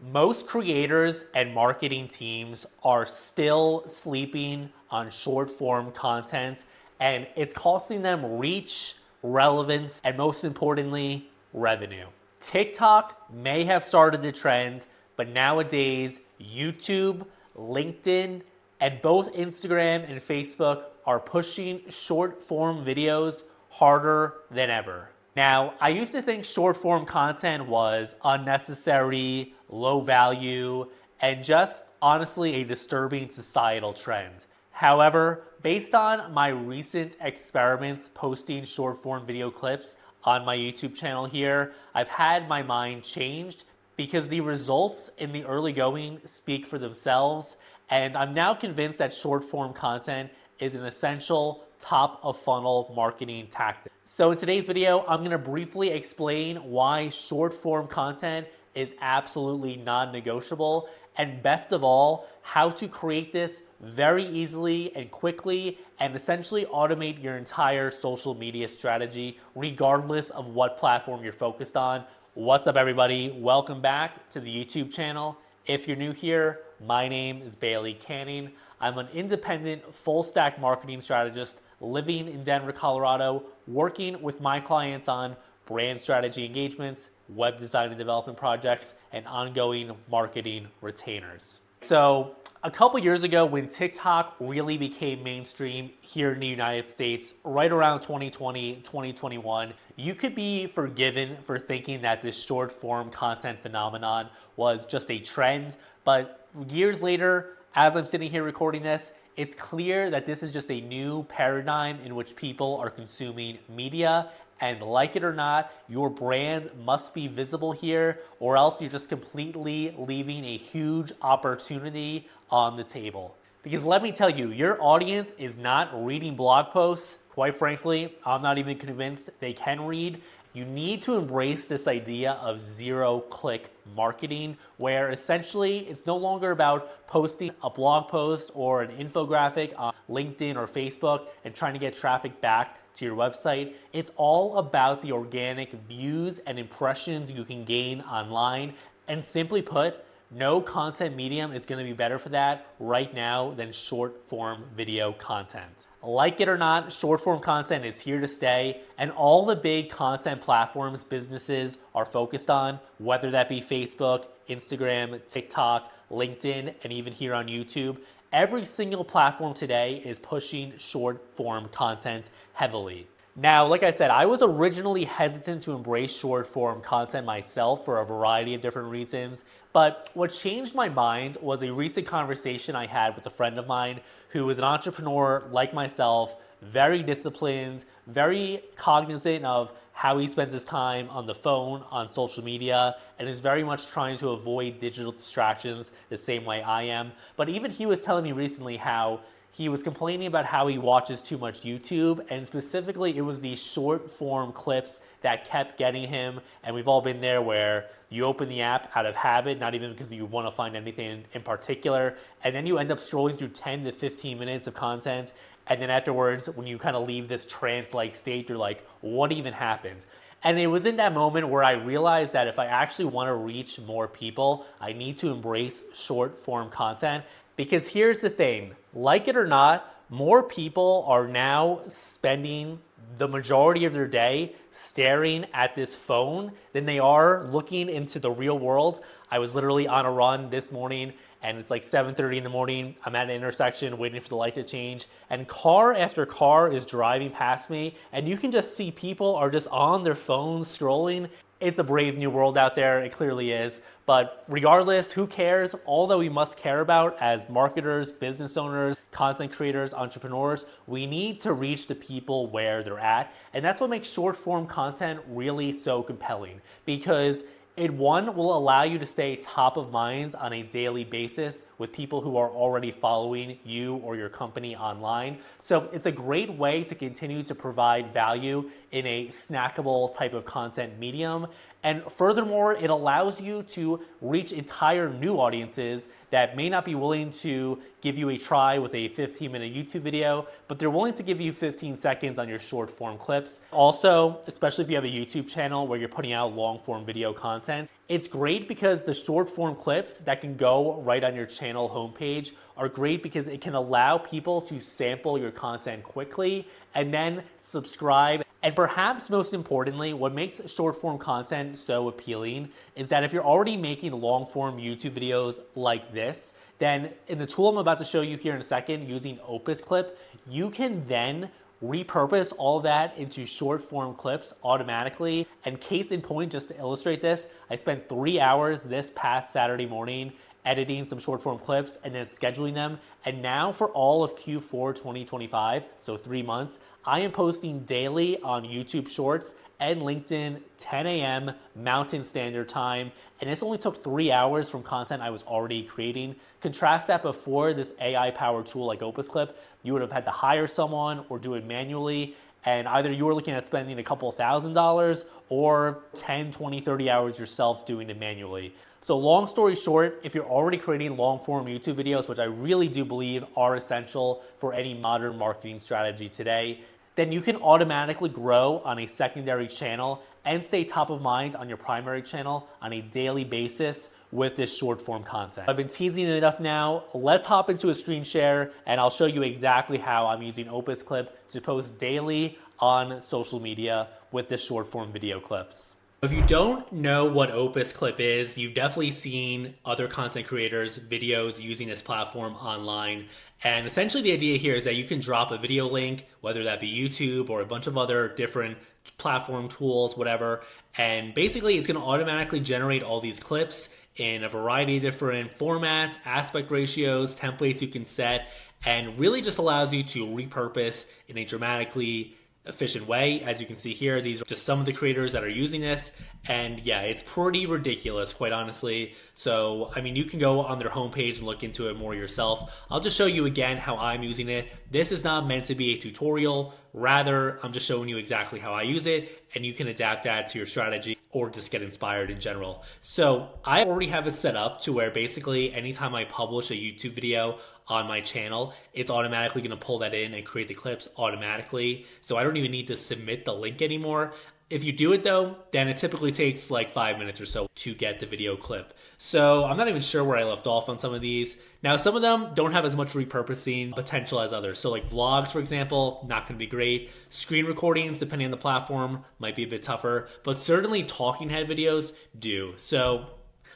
Most creators and marketing teams are still sleeping on short form content, and it's costing them reach, relevance, and most importantly, revenue. TikTok may have started the trend, but nowadays, YouTube, LinkedIn, and both Instagram and Facebook are pushing short form videos harder than ever. Now, I used to think short form content was unnecessary, low value, and just honestly a disturbing societal trend. However, based on my recent experiments posting short form video clips on my YouTube channel here, I've had my mind changed because the results in the early going speak for themselves, and I'm now convinced that short form content is an essential top of funnel marketing tactic. So in today's video, I'm gonna briefly explain why short form content is absolutely non-negotiable, and best of all, how to create this very easily and quickly and essentially automate your entire social media strategy regardless of what platform you're focused on. What's up everybody? Welcome back to the YouTube channel. If you're new here, my name is Bailey Canning. I'm an independent full stack marketing strategist living in Denver, Colorado, working with my clients on brand strategy engagements, web design and development projects, and ongoing marketing retainers. So a couple years ago when TikTok really became mainstream here in the United States, right around 2020, 2021, you could be forgiven for thinking that this short form content phenomenon was just a trend. But years later, as I'm sitting here recording this, it's clear that this is just a new paradigm in which people are consuming media. And like it or not, your brand must be visible here, or else you're just completely leaving a huge opportunity on the table. Because let me tell you, your audience is not reading blog posts. Quite frankly, I'm not even convinced they can read. You need to embrace this idea of zero-click marketing, where essentially it's no longer about posting a blog post or an infographic on LinkedIn or Facebook and trying to get traffic back to your website. It's all about the organic views and impressions you can gain online. And simply put, no content medium is going to be better for that right now than short form video content. Like it or not, short form content is here to stay, and all the big content platforms businesses are focused on, whether that be Facebook, Instagram, TikTok, LinkedIn, and even here on YouTube, every single platform today is pushing short form content heavily. Now, like I said, I was originally hesitant to embrace short form content myself for a variety of different reasons, but what changed my mind was a recent conversation I had with a friend of mine who is an entrepreneur like myself, very disciplined, very cognizant of how he spends his time on the phone, on social media, and is very much trying to avoid digital distractions the same way I am. But even he was telling me recently how he was complaining about how he watches too much YouTube, and specifically it was these short form clips that kept getting him. And we've all been there where you open the app out of habit, not even because you want to find anything in particular, and then you end up scrolling through 10 to 15 minutes of content. And then afterwards, when you kind of leave this trance-like state, you're like, what even happened? And it was in that moment where I realized that if I actually want to reach more people, I need to embrace short form content. Because here's the thing, like it or not, more people are now spending the majority of their day staring at this phone than they are looking into the real world. I was literally on a run this morning and it's like 7:30 in the morning. I'm at an intersection waiting for the light to change, and car after car is driving past me, and you can just see people are just on their phones scrolling. It's a brave new world out there, it clearly is. But regardless, who cares? All that we must care about as marketers, business owners, content creators, entrepreneurs, we need to reach the people where they're at. And that's what makes short form content really so compelling, because it, one, will allow you to stay top of mind on a daily basis with people who are already following you or your company online. So it's a great way to continue to provide value in a snackable type of content medium. And furthermore, it allows you to reach entire new audiences that may not be willing to give you a try with a 15-minute YouTube video, but they're willing to give you 15 seconds on your short form clips. Also, especially if you have a YouTube channel where you're putting out long form video content, it's great because the short form clips that can go right on your channel homepage are great because it can allow people to sample your content quickly and then subscribe. And perhaps most importantly, what makes short form content so appealing is that if you're already making long form YouTube videos like this, then in the tool I'm about to show you here in a second using Opus Clip, you can then repurpose all that into short form clips automatically. And case in point, just to illustrate this, I spent 3 hours this past Saturday morning editing some short form clips and then scheduling them. And now for all of Q4 2025, so 3 months, I am posting daily on YouTube Shorts and LinkedIn 10 a.m. Mountain Standard Time. And this only took 3 hours from content I was already creating. Contrast that before this AI powered tool like Opus Clip, you would have had to hire someone or do it manually. And either you were looking at spending a couple $1,000s or 10, 20, 30 hours yourself doing it manually. So long story short, if you're already creating long form YouTube videos, which I really do believe are essential for any modern marketing strategy today, then you can automatically grow on a secondary channel and stay top of mind on your primary channel on a daily basis with this short form content. I've been teasing it enough now. Let's hop into a screen share and I'll show you exactly how I'm using Opus Clip to post daily on social media with this short form video clips. If you don't know what Opus Clip is, you've definitely seen other content creators' videos using this platform online. And essentially the idea here is that you can drop a video link, whether that be YouTube or a bunch of other different platform tools, whatever. And basically it's going to automatically generate all these clips in a variety of different formats, aspect ratios, templates you can set, and really just allows you to repurpose in a dramatically efficient way. As you can see here, these are just some of the creators that are using this. And yeah, it's pretty ridiculous, quite honestly. So, I mean, you can go on their homepage and look into it more yourself. I'll just show you again how I'm using it. This is not meant to be a tutorial. Rather, I'm just showing you exactly how I use it, and you can adapt that to your strategy or just get inspired in general. So I already have it set up to where basically anytime I publish a YouTube video on my channel, it's automatically going to pull that in and create the clips automatically. So I don't even need to submit the link anymore. If you do it though, then it typically takes like 5 minutes or so to get the video clip. So I'm not even sure where I left off on some of these. Now, some of them don't have as much repurposing potential as others. So like vlogs, for example, not going to be great. Screen recordings, depending on the platform, might be a bit tougher, but certainly talking head videos do. So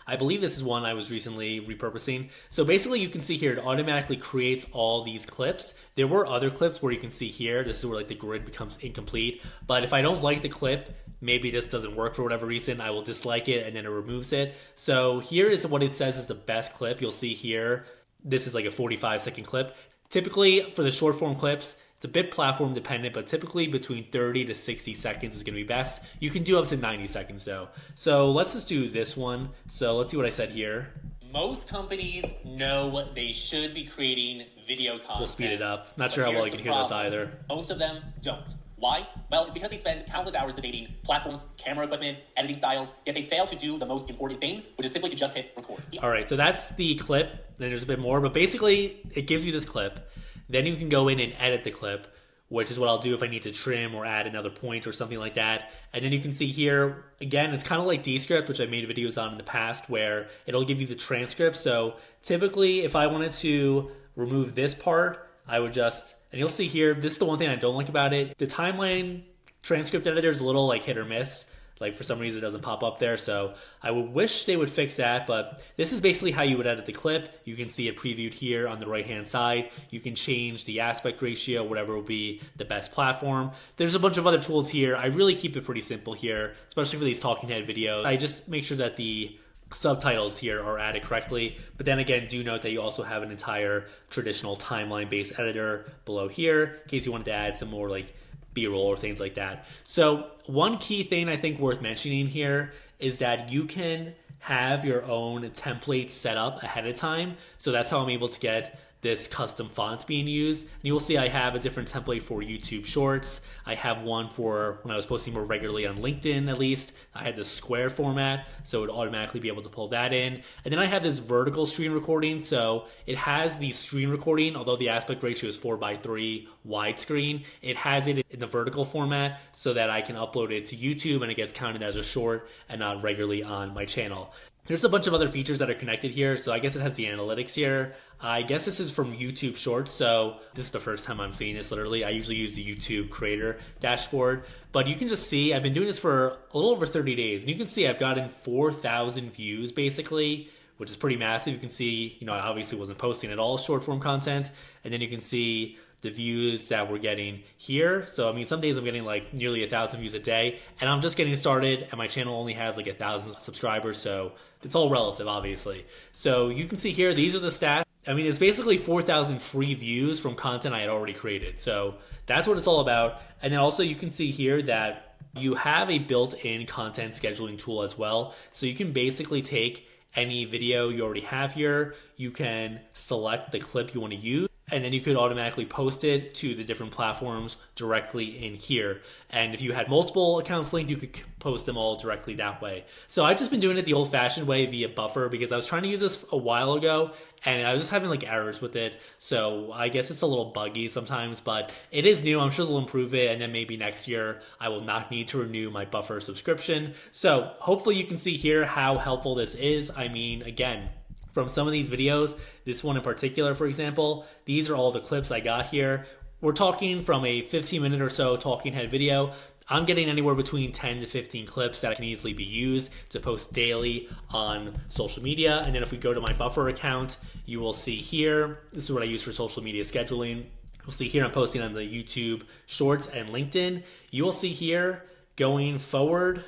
I believe this is one I was recently repurposing. So basically you can see here, it automatically creates all these clips. There were other clips where you can see here, this is where like the grid becomes incomplete. But if I don't like the clip, maybe this doesn't work for whatever reason, I will dislike it and then it removes it. So here is what it says is the best clip. You'll see here, this is like a 45-second clip. Typically for the short form clips, it's a bit platform dependent, but typically between 30 to 60 seconds is going to be best. You can do up to 90 seconds though. So let's just do this one. So let's see what I said here. Most companies know they should be creating video content. We'll speed it up. Not sure how well you can hear this either. Most of them don't. Why? Well, because they spend countless hours debating platforms, camera equipment, editing styles, yet they fail to do the most important thing, which is simply to just hit record. All right, so that's the clip. Then there's a bit more, but basically it gives you this clip. Then you can go in and edit the clip, which is what I'll do if I need to trim or add another point or something like that. And then you can see here, again, it's kind of like Descript, which I made videos on in the past, where it'll give you the transcript. So typically, if I wanted to remove this part, I would just, and you'll see here, this is the one thing I don't like about it. The timeline transcript editor is a little like hit or miss. Like for some reason it doesn't pop up there, so I would wish they would fix that, but this is basically how you would edit the clip. You can see it previewed here on the right hand side. You can change the aspect ratio, whatever will be the best platform. There's a bunch of other tools here. I really keep it pretty simple here, especially for these talking head videos. I just make sure that the subtitles here are added correctly, but then again, do note that you also have an entire traditional timeline based editor below here in case you wanted to add some more like B-roll or things like that. So one key thing I think worth mentioning here is that you can have your own template set up ahead of time. So that's how I'm able to get this custom font being used. And you will see I have a different template for YouTube Shorts. I have one for when I was posting more regularly on LinkedIn, at least. I had the square format, so it would automatically be able to pull that in. And then I have this vertical screen recording. So it has the screen recording, although the aspect ratio is 4:3 widescreen. It has it in the vertical format so that I can upload it to YouTube and it gets counted as a short and not regularly on my channel. There's a bunch of other features that are connected here. So I guess it has the analytics here. I guess this is from YouTube Shorts. So this is the first time I'm seeing this literally. I usually use the YouTube creator dashboard, but you can just see I've been doing this for a little over 30 days. And you can see I've gotten 4,000 views basically, which is pretty massive. You can see, I obviously wasn't posting at all short form content. And then you can see the views that we're getting here. So, some days I'm getting like nearly 1,000 views a day, and I'm just getting started, and my channel only has like 1,000 subscribers. So it's all relative, obviously. So you can see here, these are the stats. It's basically 4,000 free views from content I had already created. So that's what it's all about. And then also you can see here that you have a built-in content scheduling tool as well. So you can basically take any video you already have here, you can select the clip you want to use, and then you could automatically post it to the different platforms directly in here. And if you had multiple accounts linked, you could post them all directly that way. So I've just been doing it the old-fashioned way via Buffer because I was trying to use this a while ago and I was just having like errors with it. So I guess it's a little buggy sometimes, but it is new. I'm sure they'll improve it, and then maybe next year I will not need to renew my Buffer subscription. So hopefully you can see here how helpful this is. Again, from some of these videos, this one in particular, for example, these are all the clips I got here. We're talking from a 15-minute or so talking head video. I'm getting anywhere between 10 to 15 clips that can easily be used to post daily on social media. And then if we go to my Buffer account, you will see here, this is what I use for social media scheduling. You'll see here I'm posting on the YouTube Shorts and LinkedIn. You will see here going forward,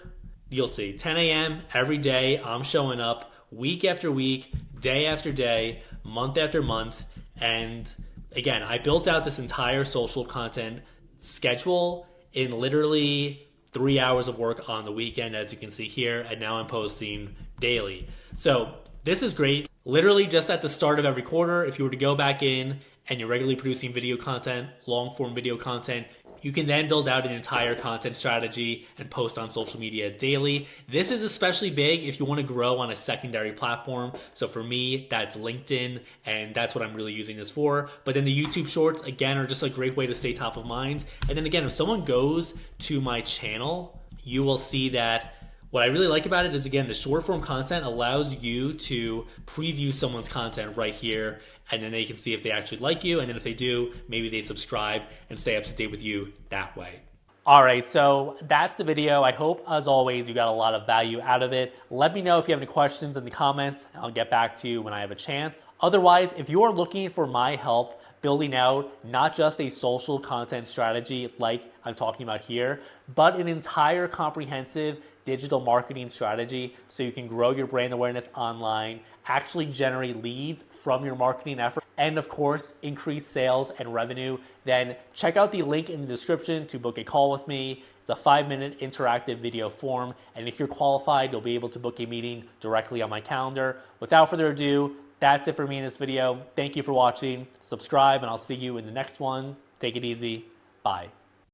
you'll see 10 a.m. every day. I'm showing up week after week, day after day, month after month. And again, I built out this entire social content schedule in literally 3 hours of work on the weekend, as you can see here, and now I'm posting daily. So this is great. Literally just at the start of every quarter, if you were to go back in and you're regularly producing video content, long form video content, you can then build out an entire content strategy and post on social media daily. This is especially big if you want to grow on a secondary platform. So for me, that's LinkedIn, and that's what I'm really using this for. But then the YouTube Shorts, again, are just a great way to stay top of mind. And then again, if someone goes to my channel, you will see that what I really like about it is, again, the short form content allows you to preview someone's content right here, and then they can see if they actually like you, and then if they do, maybe they subscribe and stay up to date with you that way. All right, so that's the video. I hope, as always, you got a lot of value out of it. Let me know if you have any questions in the comments, and I'll get back to you when I have a chance. Otherwise, if you're looking for my help building out not just a social content strategy like I'm talking about here, but an entire comprehensive digital marketing strategy so you can grow your brand awareness online, actually generate leads from your marketing effort, and of course, increase sales and revenue, then check out the link in the description to book a call with me. It's a 5-minute interactive video form, and if you're qualified, you'll be able to book a meeting directly on my calendar. Without further ado, that's it for me in this video. Thank you for watching. Subscribe, and I'll see you in the next one. Take it easy. Bye.